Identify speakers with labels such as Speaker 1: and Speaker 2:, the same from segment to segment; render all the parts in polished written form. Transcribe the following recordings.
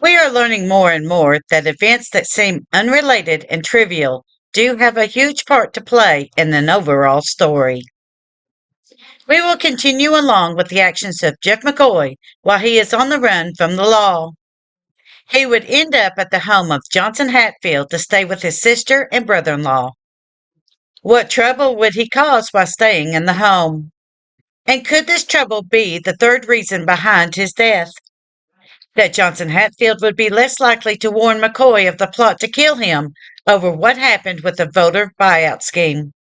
Speaker 1: We are learning more and more that events that seem unrelated and trivial do have a huge part to play in an overall story. We will continue along with the actions of Jeff McCoy while he is on the run from the law. He would end up at the home of Johnson Hatfield to stay with his sister and brother in law. What trouble would he cause by staying in the home? And could this trouble be the third reason behind his death? That Johnson Hatfield would be less likely to warn McCoy of the plot to kill him over what happened with the voter buyout scheme.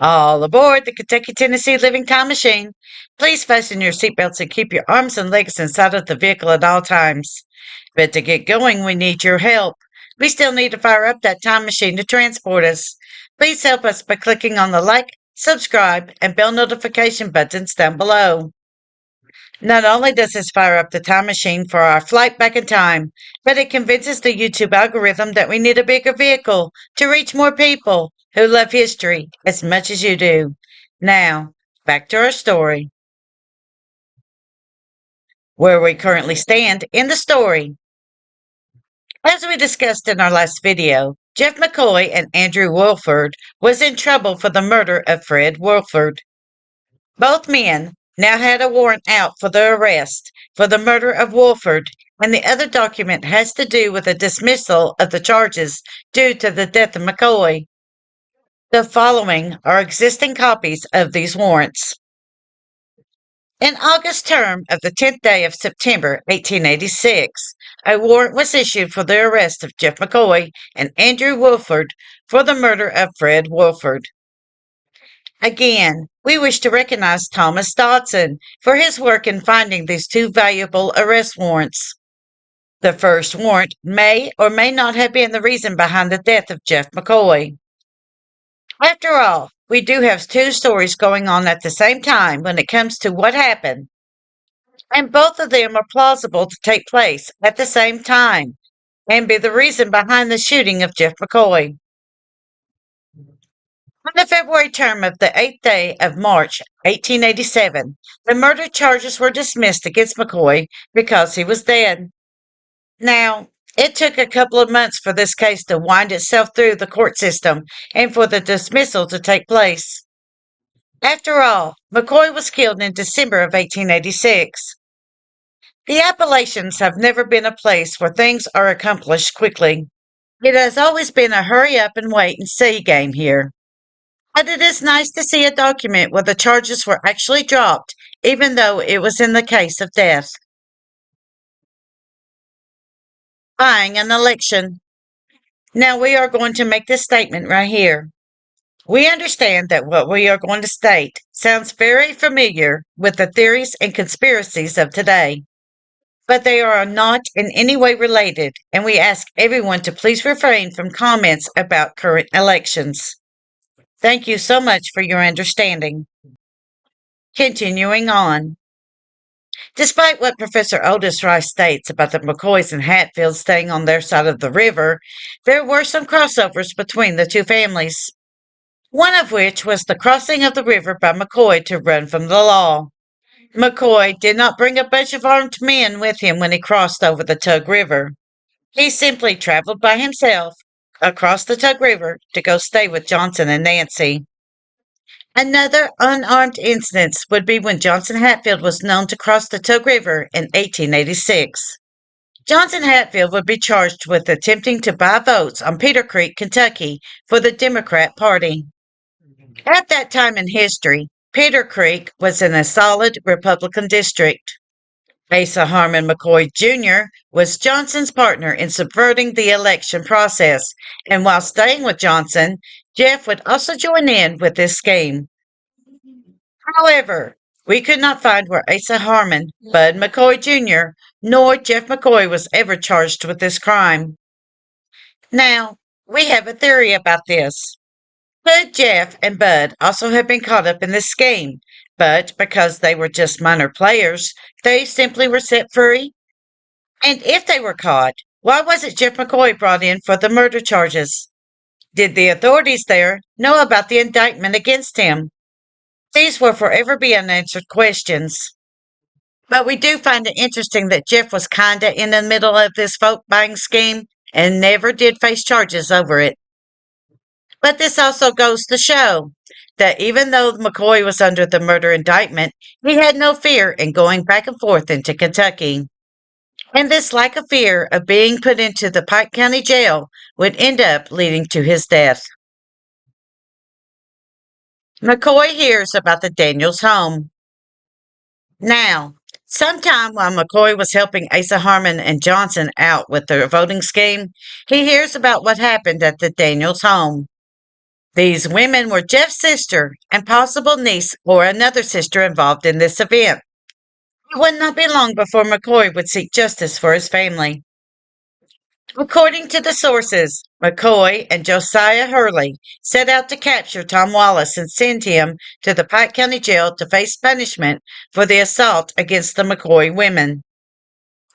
Speaker 1: All aboard the Kentucky Tennessee Living Time Machine. Please fasten your seatbelts and keep your arms and legs inside of the vehicle at all times. But to get going, we need your help. We still need to fire up that time machine to transport us. Please help us by clicking on the like, subscribe, and bell notification buttons down below. Not only does this fire up the time machine for our flight back in time, but it convinces the YouTube algorithm that we need a bigger vehicle to reach more people who love history as much as you do. Now, back to our story. Where we currently stand in the story. As we discussed in our last video, Jeff McCoy and Andrew Wolford was in trouble for the murder of Fred Wolford. Both men now had a warrant out for their arrest for the murder of Wolford, and the other document has to do with a dismissal of the charges due to the death of McCoy. The following are existing copies of these warrants. In August term of the 10th day of September 1886, a warrant was issued for the arrest of Jeff McCoy and Andrew Wolford for the murder of Fred Wolford. Again, we wish to recognize Thomas Dodson for his work in finding these two valuable arrest warrants. The first warrant may or may not have been the reason behind the death of Jeff McCoy. After all, we do have two stories going on at the same time when it comes to what happened, and both of them are plausible to take place at the same time and be the reason behind the shooting of Jeff McCoy. On the February term of the 8th day of March 1887, the murder charges were dismissed against McCoy because he was dead. Now, it took a couple of months for this case to wind itself through the court system and for the dismissal to take place. After all, McCoy was killed in December of 1886. The Appalachians have never been a place where things are accomplished quickly. It has always been a hurry up and wait and see game here. But it is nice to see a document where the charges were actually dropped, even though it was in the case of death. Buying an election. Now we are going to make this statement right here. We understand that what we are going to state sounds very familiar with the theories and conspiracies of today, but they are not in any way related, and we ask everyone to please refrain from comments about current elections. Thank you so much for your understanding. Continuing on. Despite what Professor Otis Rice states about the McCoys and Hatfields staying on their side of the river, there were some crossovers between the two families. One of which was the crossing of the river by McCoy to run from the law. McCoy did not bring a bunch of armed men with him when he crossed over the Tug River. He simply traveled by himself across the Tug River to go stay with Johnson and Nancy. Another unarmed instance would be when Johnson Hatfield was known to cross the Tug River in 1886. Johnson Hatfield would be charged with attempting to buy votes on Peter Creek, Kentucky, for the Democrat Party. At that time in history, Peter Creek was in a solid Republican district. Asa Harmon McCoy Jr. was Johnson's partner in subverting the election process, and while staying with Johnson, Jeff would also join in with this scheme. However, we could not find where Asa Harmon, Bud McCoy Jr., nor Jeff McCoy was ever charged with this crime. Now, we have a theory about this. Could Jeff and Bud also have been caught up in this scheme, but because they were just minor players, they simply were set free? And if they were caught, why wasn't Jeff McCoy brought in for the murder charges? Did the authorities there know about the indictment against him? These will forever be unanswered questions. But we do find it interesting that Jeff was kinda in the middle of this vote buying scheme and never did face charges over it. But this also goes to show that even though McCoy was under the murder indictment, he had no fear in going back and forth into Kentucky. And this lack of fear of being put into the Pike County Jail would end up leading to his death. McCoy hears about the Daniels home. Now, sometime while McCoy was helping Asa Harmon and Johnson out with their voting scheme, he hears about what happened at the Daniels home. These women were Jeff's sister and possible niece or another sister involved in this event. It would not be long before McCoy would seek justice for his family. According to the sources, McCoy and Josiah Hurley set out to capture Tom Wallace and send him to the Pike County Jail to face punishment for the assault against the McCoy women.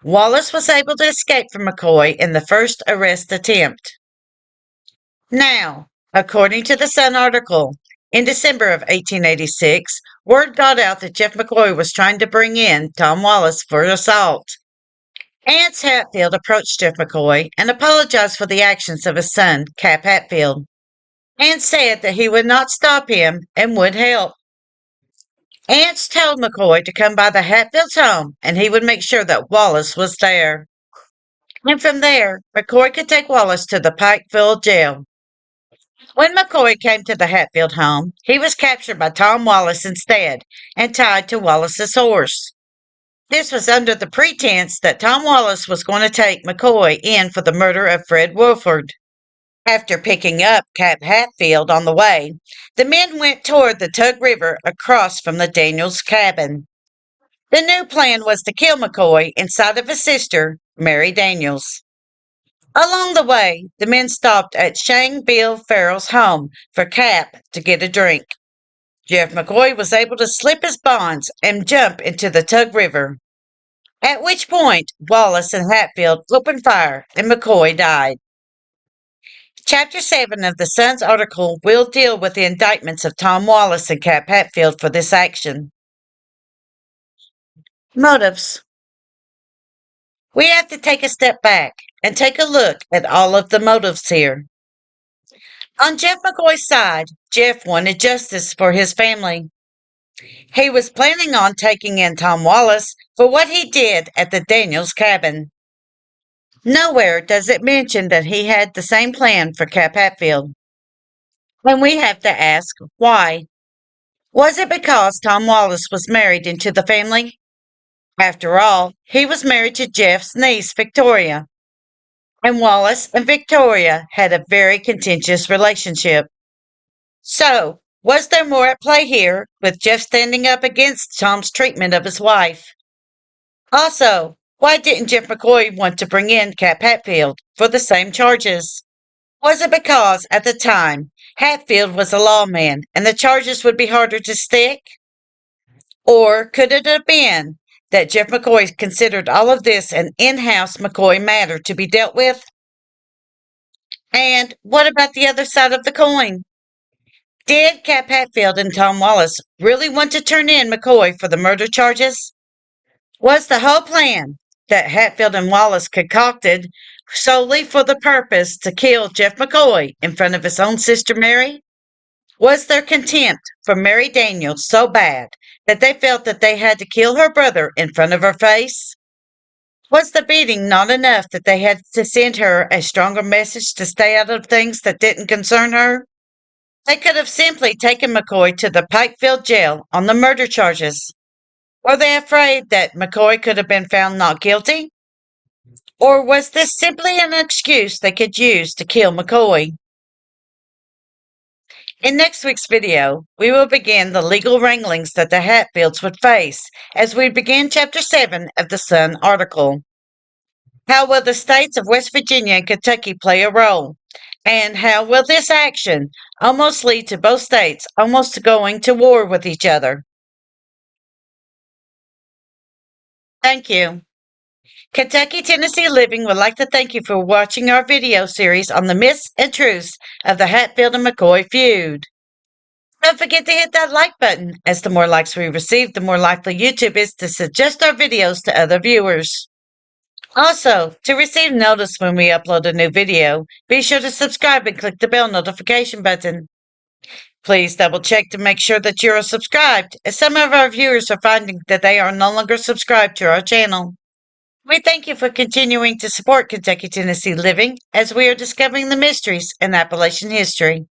Speaker 1: Wallace was able to escape from McCoy in the first arrest attempt. Now, according to the Sun article, in December of 1886, word got out that Jeff McCoy was trying to bring in Tom Wallace for assault. Ance Hatfield approached Jeff McCoy and apologized for the actions of his son, Cap Hatfield, and said that he would not stop him and would help. Ance told McCoy to come by the Hatfields' home and he would make sure that Wallace was there. And from there, McCoy could take Wallace to the Pikeville jail. When McCoy came to the Hatfield home, he was captured by Tom Wallace instead and tied to Wallace's horse. This was under the pretense that Tom Wallace was going to take McCoy in for the murder of Fred Wolford. After picking up Cap Hatfield on the way, the men went toward the Tug River across from the Daniels cabin. The new plan was to kill McCoy inside of his sister, Mary Daniels. Along the way, the men stopped at Shane Bill Farrell's home for Cap to get a drink. Jeff McCoy was able to slip his bonds and jump into the Tug River, at which point Wallace and Hatfield opened fire and McCoy died. Chapter 7 of the Sun's article will deal with the indictments of Tom Wallace and Cap Hatfield for this action. Motives. We have to take a step back and take a look at all of the motives here. On Jeff McCoy's side, Jeff wanted justice for his family. He was planning on taking in Tom Wallace for what he did at the Daniels cabin. Nowhere does it mention that he had the same plan for Cap Hatfield. And we have to ask why. Was it because Tom Wallace was married into the family? After all, he was married to Jeff's niece, Victoria. And Wallace and Victoria had a very contentious relationship. So, was there more at play here, with Jeff standing up against Tom's treatment of his wife? Also, why didn't Jeff McCoy want to bring in Cap Hatfield for the same charges? Was it because, at the time, Hatfield was a lawman and the charges would be harder to stick? Or could it have been that Jeff McCoy considered all of this an in-house McCoy matter to be dealt with? And what about the other side of the coin? Did Cap Hatfield and Tom Wallace really want to turn in McCoy for the murder charges? Was the whole plan that Hatfield and Wallace concocted solely for the purpose to kill Jeff McCoy in front of his own sister Mary? Was their contempt for Mary Daniels so bad that they felt that they had to kill her brother in front of her face? Was the beating not enough that they had to send her a stronger message to stay out of things that didn't concern her? They could have simply taken McCoy to the Pikeville jail on the murder charges. Were they afraid that McCoy could have been found not guilty? Or was this simply an excuse they could use to kill McCoy? In next week's video, we will begin the legal wranglings that the Hatfields would face as we begin Chapter 7 of the Sun article. How will the states of West Virginia and Kentucky play a role? And how will this action almost lead to both states almost going to war with each other? Thank you. Kentucky Tennessee Living would like to thank you for watching our video series on the myths and truths of the Hatfield and McCoy feud. Don't forget to hit that like button, as the more likes we receive, the more likely YouTube is to suggest our videos to other viewers. Also, to receive notice when we upload a new video, be sure to subscribe and click the bell notification button. Please double check to make sure that you are subscribed, as some of our viewers are finding that they are no longer subscribed to our channel. We thank you for continuing to support Kentucky Tennessee Living as we are discovering the mysteries in Appalachian history.